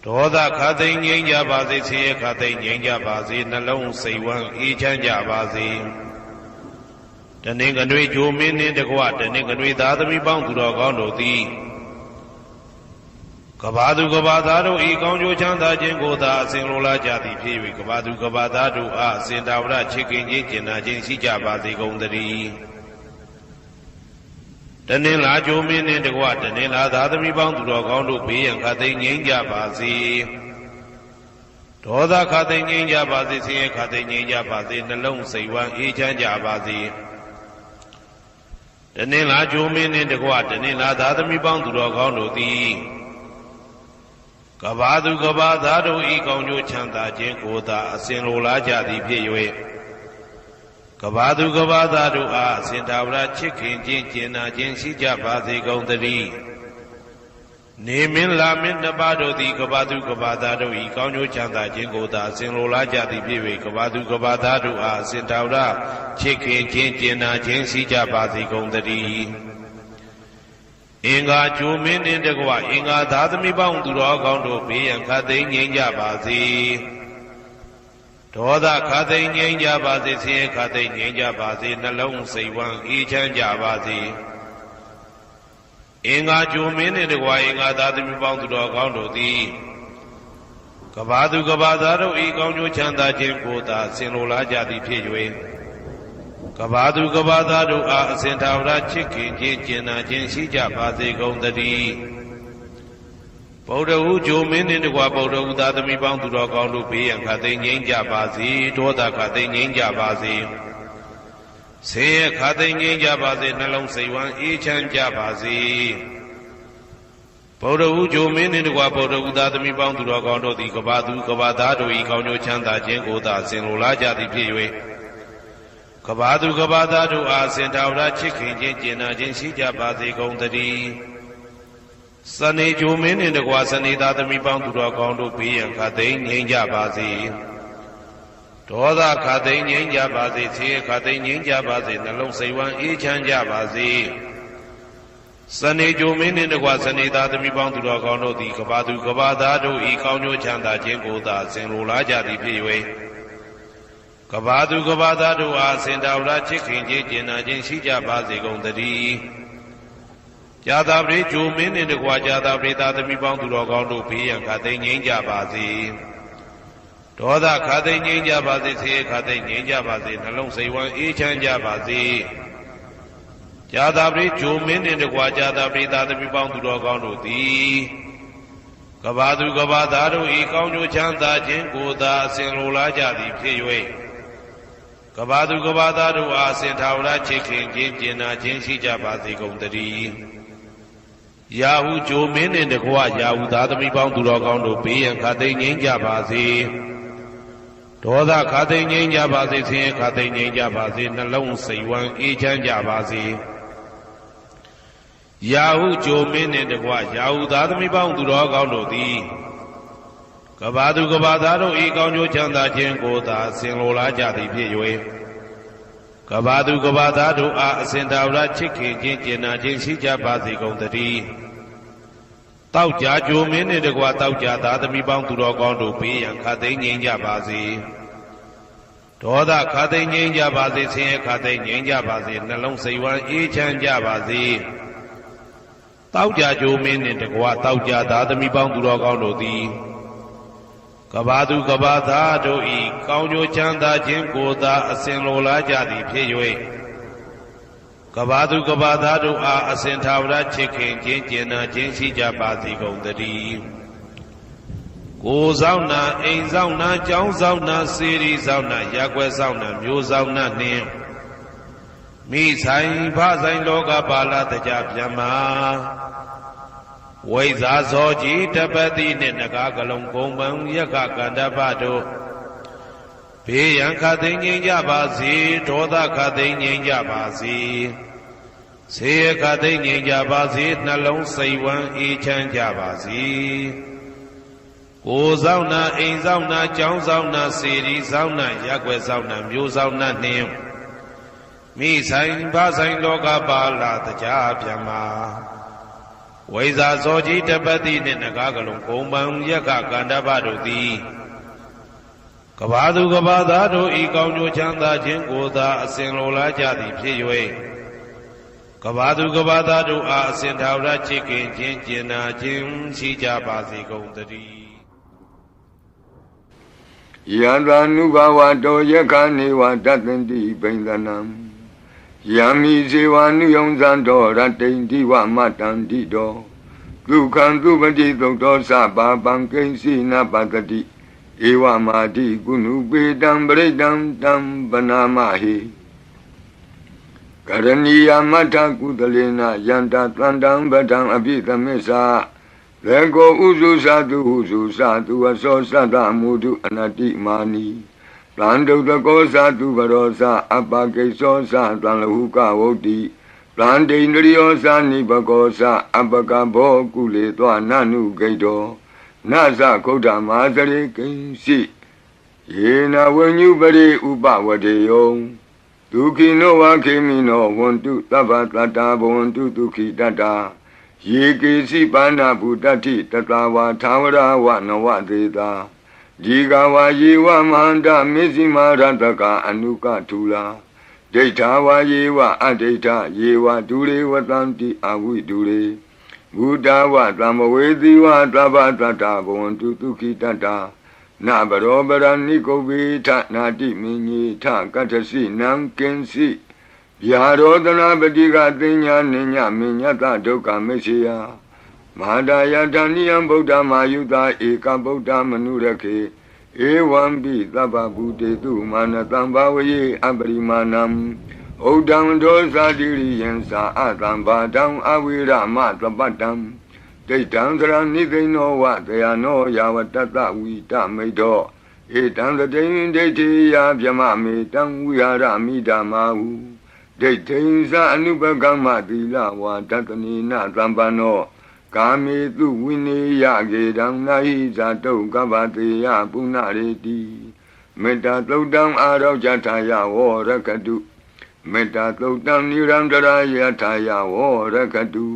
ဒေါသခသိငြိမ်းကြပါစေဆင်းရဲခသိငြိမ်းကြပါစေနှလုံးစိတ်ဝမ်းအေးချမ်းကြပါစေတနင်္ဂနွေဂျိုမင်းနှင့်တကွတနင်္ဂနွေသားသမီးပေါင်းသူတော်ကောင်းတို့သည်ကဘာသူကဘာသားတို့ဤကောင်းကျိုးချမ်းသာခြင်းကိုသာအစဉ်လိုလားကြသည်ဖြစ်၍ကဘာသူကဘာသားတို့အားအစဉ်တာဝရချစ်ခင်ခြင်းကျင်နာခြင်းရှိကြပါစေကုန်သတည်းတနင်္လာဂျိုမင်းနှင့်တကွတနင်္လာသားသမီးပေါင်းသူတော်ကောင်းတို့ဘေးရန်ခသိငြိမ်းကြပါစေဒေါသခသိငြိမ်းကြပါစေဆင်းရဲခသိငြိမ်းကြပါစေနှလုံးစိတ်ဝမ်းအေးချမ်းကြပါစေတနင်္လာဂျိုမင်းနှင့်တကွတနင်္လာသားသမီးပေါင်းသူတော်ကောင်းတို့သည်ကဘာသူကဘာသားတို့ဤကောင်းကျိုးချမ်းသာခြင်းကိုသာအစဉ်လိုလားကြသည်ဖြစ်၍ကဘာသူကဘာသားတို့အားအစဉ်တာဝရချစ်ခင်ခြင်းကျင်နာခြင်းရှိကြပါစေကုန်သတည်းနေမင်းလာမင်းနှစ်ပါးတို့သည်ကဘာသူကဘာသားတို့ဤကောင်းကျိုးချမ်းသာခြင်းကိုသာအစဉ်လိုလားကြသည်ဖြစ်၍ကဘာသူကဘာသားတို့အားအစဉ်တာဝရချစ်ခင်ခြင်းကျင်နာခြင်းရှိကြပါစေကုန်သတည်းအင်္ဂါဂျိုမင်းနှင့်တကွအင်္ဂါသားသမီးပေါင်းသူတော်ကောင်းတို့ဘေးရန်ခသိငြိမ်းကြပါစေဒေါသခသိငြိမ်းကြပါစေဆင်းရဲခသိငြိမ်းကြပါစေနှလုံးစိတ်ဝမ်းအေးချမ်းကြပါစေအင်္ဂါဂျိုမင်းနှင့်တကွအင်္ဂါသားသမီးပေါင်းသူတော်ကောင်းတို့သည်ကဘာသူကဘာသားတို့ဤကောင်းကျိုးချမ်းသာခြင်းကိုသာဆင်လိုလားကြသည်ဖြစ်၍ကဘာသူကဘာသားတို့အားအစဉ်ထာဝရချစ်ခင်ခြင်းကျင်နာခြင်းရှိကြပါစေကုန်သတည်းဗုဒ္ဓဟူဂျိုမင်းနှင့်တကွဗုဒ္ဓဟူသားသမီးပေါင်းသူတော်ကောင်းတို့ဘေးရန်ခသိငြိမ်းကြပါစေဒေါသခသိငြိမ်းကြပါစေဆင်းရဲခသိငြိမ်းကြပါစေနှလုံးစိတ်ဝမ်းအေးချမ်းကြပါစေဗုဒ္ဓဟူဂျိုမင်းနှင့်တကွဗုဒ္ဓဟူသားသမီးပေါင်းသူတော်ကောင်းတို့သည်ကဘာသူကဘာသားတို့ဤကောင်းကျိုးချမ်းသာခြင်းကိုသာဆင်လိုလားကြသည်ဖြစ်၍ကဘာသူကဘာသားတို့အားစင်တာဝရချစ်ခင်ခြင်းကျင်နာခြင်းရှိကြပါစေကုန်သတည်းစနေဂျိုမင်းနှင့်တကွစနေသားသမီးပေါင်းသူတော်ကောင်းတို့ဘေးရန်ခသိငြိမ်းကြပါစေဒေါသခသိငြိမ်းကြပါစေဆင်းရဲခသိငြိမ်းကြပါစေနှလုံးစိတ်ဝမ်းအေးချမ်းကြပါစေစနေဂျိုမင်းနှင့်တကွစနေသားသမီးပေါင်းသူတော်ကောင်းတို့သည်ကဘာသူကဘာသားတို့ဤကောင်းကျိုးချမ်းသာခြင်းကိုသာဆင်လိုလားကြသည်ဖြစ်၍ကဘာသူကဘာသားတို့အားစင်တာဝရချစ်ခင်ခြင်းကျင်နာခြင်းရှိကြပါစေကုန်သတည်းဇာတာပရိဂျိုမင်းနှင့်တကွာဇာတာပရိသားသမီးပေါင်းသူတော်ကောင်းတို့ဘေးရန်ခသိငြိမ်းကြပါစေဒေါသခသိငြိမ်းကြပါစေဆင်းရဲခသိငြိမ်းကြပါစေနှလုံးစိတ်ဝမ်းအေးချမ်းကြပါစေဇာတာပရိဂျိုမင်းနှင့်တကွာဇာတာပရိသားသမီးပေါင်းသူတော်ကောင်းတို့သည်ကဘာသူကဘာသားတို့ဤကောင်းကျိုးချမ်းသာခြင်းကိုသာအစဉ်လိုလားကြသည်ဖြစ်၍ကဘာသူကဘာသားတို့အားစင်ထာဝရချစ်ခင်ခြင်းကျင်နာခြင်းရှိကြပါစေကုန်သတည်းယာဟုဂျိုမင်းနှင့်တကွယာဟုသားသမီးပေါင်းသူတော်ကောင်းတို့ဘေးရန်ခသိငြိမ်းကြပါစေဒေါသခသိငြိမ်းကြပါစေဆင်းရဲခသိငြိမ်းကြပါစေနှလုံးစိတ်ဝမ်းအေးချမ်းကြပါစေယာဟုဂျိုမင်းနှင့်တကွယာဟုသားသမီးပေါင်းသူတော်ကောင်းတို့သည်ကဘာသူကဘာသားတို့ဤကောင်းကျိုးချမ်းသာခြင်းကိုသာဆင်လိုလားကြသည်ဖြစ်၍ကဘာသူကဘာသားတို့အားအစဉ်တာဝရချစ်ခင်ခြင်းကျင်နာခြင်းရှိကြပါစေကုန်သတည်းတောက်ကြဂျိုမင်းနှင့်တကွတောက်ကြသားသမီးပေါင်းသူတော်ကောင်းတို့ဘေးရန်ခသိငြိမ်းကြပါစေဒေါသခသိငြိမ်းကြပါစေဆင်းရဲခသိငြိမ်းကြပါစေနှလုံးစိတ်ဝမ်းအေးချမ်းကြပါစေတောက်ကြဂျိုမင်းနှင့်တကွတောက်ကြသားသမီးပေါင်းသူတော်ကောင်းတို့သည်ကဘာသူကဘာသားတို့ဤကောင်းကျိုးချမ်းသာခြင်းကိုသာအစဉ်လိုလားကြသည်ဖြစ်၍ကဘာသူကဘာသားတို့အားအစဉ်ထာဝရချစ်ခင်ခြင်းကျင်နာခြင်းရှိကြပါစေကုန်သတည်း ကိုယ်ဆောင်နာအိမ်ဆောင်နာကျောင်းဆောင်နာစေရီဆောင်နာရက်ွယ်ဆောင်နာမျိုးဆောင်နာနှင့်မိဆိုင်ဖဆိုင်လောကပါဠတကြပြမဝိဇာဇောကြီးတပတိနှင့်နဂါကလုံးကုံပံယက္ခကန္တပတို့ဘေးရန်ခသိငြိမ်ကြပါစေဒေါသခသိငြိမ်ကြပါစေဆေးခသိငြိမ်ကြပါစေနှလုံးစိတ်ဝမ်းအေးချမ်းကြပါစေကိုယ်ဆောင်နာအိမ်ဆောင်နာကျောင်းဆောင်နာစေရီဆောင်နာရက်ွယ်ဆောင်နာမျိုးဆောင်နာနှင့်မိဆိုင်ဖဆိုင်လောကပါဠတကြပြမဝိဇာဇောကြီးတပတိနှင့်နဂါကလုံးကုံပံယက္ခကန္တပတို့သည်ကဘာသူကဘာသားတို့ဤကောင်းကျိုးချမ်းသာခြင်းကိုသာအစဉ်လိုလားကြသည်ဖြစ်၍ကဘာသူကဘာသားတို့အားအစဉ်ထာဝရချစ်ခင်ခြင်းကျင်နာခြင်းရှိကြပါစေကုန်သတည်းယံသာနုဘာဝတောယက္ခနေဝတတ္တန္တိဘိန္ဒနံယံမိဇေဝနုယုံဇံတော်ရတ္တိန္တိဝမတ္တန္တိတောဒုက္ခံသူပတိသုတ်တော်သဗ္ဗပံကိဉ္စီနပတ္တိဧဝမာတိကုဏုပေတံပရိတံတံပနာမဟိကရဏီယမတ္ထကုသလေနယန္တသန္တံပဒံအပိသမစ္ဆာလေကိုဥစုသတုဟုစုသတုအသောသတ္တမုဒုအနတိမာနီတံဒုတကောသတုဘရောသအပကိသောသတံလဟုကဝုတ်တိတံဒိန္ဒရိယောသနိဘကောသအပကဘောကုလေသောနနုဂိတောနသဂုဒ္ဓမာသရေကိဉ္စီယေနဝဉ္ညုပရိဥပဝတေယောဒုခိနောဝခေမိနောဝန္တုသဗ္ဗတတ္တာဘဝန္တုဒုခိတတ္တာယေကေစီပါဏဗုတ္တိတတဝါသာဝရဝနဝသေတာဒီကဝါယေဝမန္တမေဇိမာရတကအနုကထူလာဒိဋ္ဌာဝါယေဝအဒိဋ္ဌယေဝဒုရေဝတံတိအဝိဒုရေဘုဒ္ဓဝသံဝေတိဝသဗ္ဗတတ္တာဘဝန္တုဒုခိတတ္တာနဘရောပရဏိကုဗေထနာတိမင်းကြီးထကတ္ထစီနံကင်စီဗျာရောဒနာပတိကသိညာနိညာမညတဒုက္ခမရှိယမဟာဒယတဏိယံဗုဒ္ဓမာယုတာဧကဗုဒ္ဓမနုရခေဧဝံပိသဗ္ဗဗုတေတုမာနတံဘာဝယေအပရိမာဏံဩဒံဒောဇာတိရိယံသာအတံဘာတံအဝိရမသပတ္တံဒိဋ္ဌံသရဏိသိနောဝတယနောယာဝတတဝိတမိတောဧတံသတိံဒိဋ္ဌိယဗျမမေတံဝိဟာရမိဓမ္မာဟုဒိဋ္ဌိံသအနုပကမ္မသီလဝါတတနိနသံပန္နောကာမေတုဝိနေယကေတံနာဟိဇာတုကဗ္ဗတေယပုဏ္ဏရေတိမေတ္တာသုတ်တံအာရောဇထာယဝရကတုမေတ္တာသုတ်တံနိရန္တရာယထာယဝရကတု